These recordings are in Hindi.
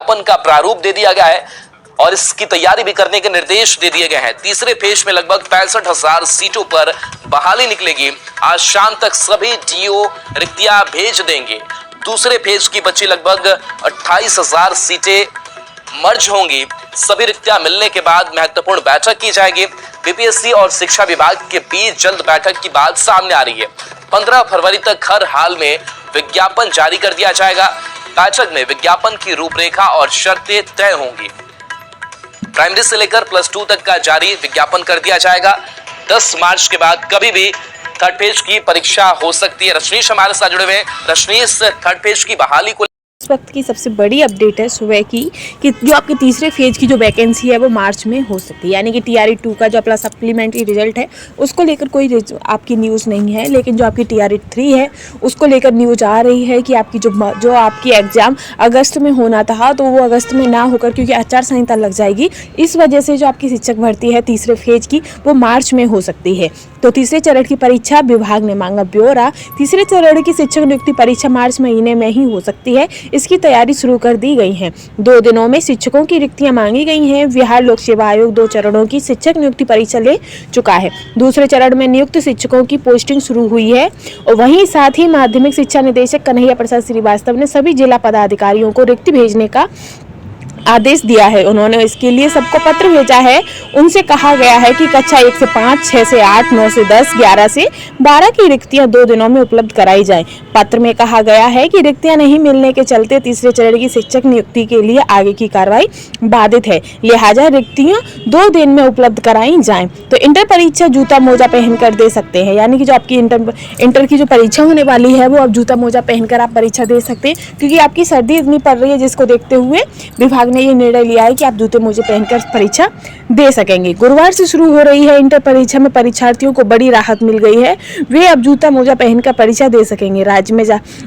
विज्ञापन का प्रारूप दे दिया गया है और इसकी तैयारी भी करने के निर्देश दे दिए गए हैं। तीसरे फेज में लगभग 65,000 सीटों पर बहाली निकलेगी। आज शाम तक सभी डीओ रिक्तियां भेज देंगे। दूसरे फेज की बची लगभग 28,000 सीटें मर्ज होंगी। सभी रिक्तियां मिलने के बाद महत्वपूर्ण बैठक की जाएगी। बीपीएससी और शिक्षा विभाग के बीच जल्द बैठक की बात सामने आ रही है। 15 फरवरी तक हर हाल में विज्ञापन जारी कर दिया जाएगा। बैठक में विज्ञापन की रूपरेखा और शर्तें तय होंगी। प्राइमरी से लेकर +2 तक का जारी विज्ञापन कर दिया जाएगा। 10 मार्च के बाद कभी भी थर्ड फेज की परीक्षा हो सकती है। रजनीश हमारे साथ जुड़े हुए हैं। रजनीश, थर्ड फेज की बहाली को इस वक्त की सबसे बड़ी अपडेट है सुबह की कि जो आपके तीसरे फेज की जो वैकेंसी है वो मार्च में हो सकती है, यानी कि TRE 2 का जो अपना सप्लीमेंट्री रिजल्ट है उसको लेकर कोई आपकी न्यूज़ नहीं है। लेकिन जो आपकी TRE 3 है उसको लेकर न्यूज़ आ रही है कि आपकी जो आपकी एग्ज़ाम अगस्त में होना था तो वो अगस्त में ना होकर, क्योंकि आचार संहिता लग जाएगी, इस वजह से जो आपकी शिक्षक भर्ती है तीसरे फेज की वो मार्च में हो सकती है। तो तीसरे चरण की परीक्षा विभाग ने मांगा ब्यौरा। तीसरे चरण की शिक्षक नियुक्ति परीक्षा मार्च महीने में ही हो सकती है। इसकी तैयारी शुरू कर दी गई है। 2 दिनों में शिक्षकों की रिक्तियां मांगी गई हैं। बिहार लोक सेवा आयोग 2 चरणों की शिक्षक नियुक्ति परीक्षा ले चुका है। दूसरे चरण में नियुक्त शिक्षकों की पोस्टिंग शुरू हुई है और वहीं साथ ही माध्यमिक शिक्षा निदेशक कन्हैया प्रसाद श्रीवास्तव ने सभी जिला पदाधिकारियों को रिक्ति भेजने का आदेश दिया है। उन्होंने इसके लिए सबको पत्र भेजा है। उनसे कहा गया है कि कक्षा 1 से 5, 6 से 8, 9 से 10, 11 से 12 की रिक्तियां 2 दिनों में उपलब्ध कराई जाएं। पत्र में कहा गया है कि रिक्तियां नहीं मिलने के चलते तीसरे चरण की शिक्षक नियुक्ति के लिए आगे की कार्रवाई बाधित है, लिहाजा रिक्तियां 2 दिन में उपलब्ध कराई जाएं। तो इंटर परीक्षा जूता मोजा पहनकर दे सकते हैं, यानी कि जो आपकी इंटर की जो परीक्षा होने वाली है वो अब जूता मोजा पहनकर आप परीक्षा दे सकते हैं, क्योंकि आपकी सर्दी इतनी पड़ रही है जिसको देखते हुए विभाग ने ये निर्णय लिया है कि आप जूते मोजे पहनकर परीक्षा दे सकेंगे। गुरुवार से शुरू हो रही है इंटर परीक्षा में परीक्षार्थियों को बड़ी राहत मिल गई है। वे अब जूता मोजा पहनकर परीक्षा दे सकेंगे। राज्य में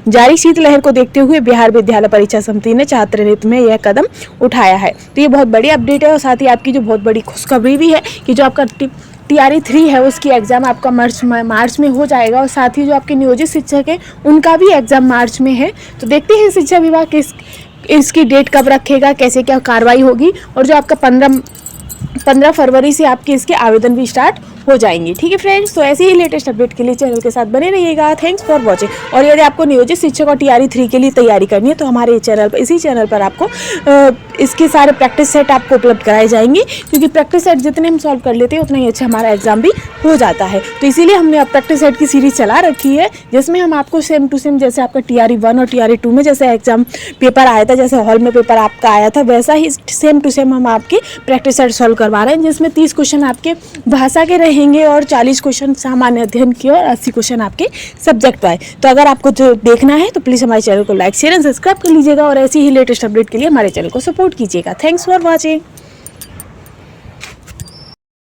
जारी शीतलहर को देखते हुए बिहार विद्यालय परीक्षा समिति ने छात्र हित में यह कदम उठाया है। तो ये बहुत बड़ी अपडेट है और साथ ही आपकी जो बहुत बड़ी खुशखबरी भी है कि जो आपका TRE 3 है उसकी एग्ज़ाम आपका मार्च में हो जाएगा और साथ ही जो आपके नियोजित शिक्षक हैं उनका भी एग्ज़ाम मार्च में है। तो देखते हैं शिक्षा विभाग इसकी डेट कब रखेगा, कैसे क्या कार्रवाई होगी, और जो आपका 15 फरवरी से आपके इसके आवेदन भी स्टार्ट हो जाएंगे। ठीक है फ्रेंड्स, तो ऐसे ही लेटेस्ट अपडेट के लिए चैनल के साथ बने रहिएगा। Thanks for watching. और यदि आपको नियोजित शिक्षक और TRE 3 के लिए तैयारी करनी है तो हमारे चैनल पर, इसी चैनल पर आपको इसके सारे प्रैक्टिस सेट आपको उपलब्ध कराए जाएंगे, क्योंकि प्रैक्टिस सेट जितने हम सॉल्व कर लेते हैं उतना ही अच्छा हमारा एग्जाम भी हो जाता है। तो इसीलिए हमने अब प्रैक्टिस सेट की सीरीज चला रखी है, जिसमें हम आपको सेम टू सेम जैसे आपका TRE 1 और TRE 2 में जैसे एग्जाम पेपर आया था, जैसे हॉल में पेपर आपका आया था, वैसा ही सेम टू सेम हम आपके प्रैक्टिस सेट सॉल्व करवा रहे हैं, जिसमें 30 क्वेश्चन आपके भाषा के रहेंगे और 40 क्वेश्चन सामान्य अध्ययन के और 80 क्वेश्चन आपके सब्जेक्ट वाइज। तो अगर आपको जो देखना है तो प्लीज़ हमारे चैनल को लाइक, शेयर एंड सब्सक्राइब कर लीजिएगा और ऐसी ही लेटेस्ट अपडेट के लिए हमारे चैनल को सपोर्ट कीजिएगा। Thanks for watching.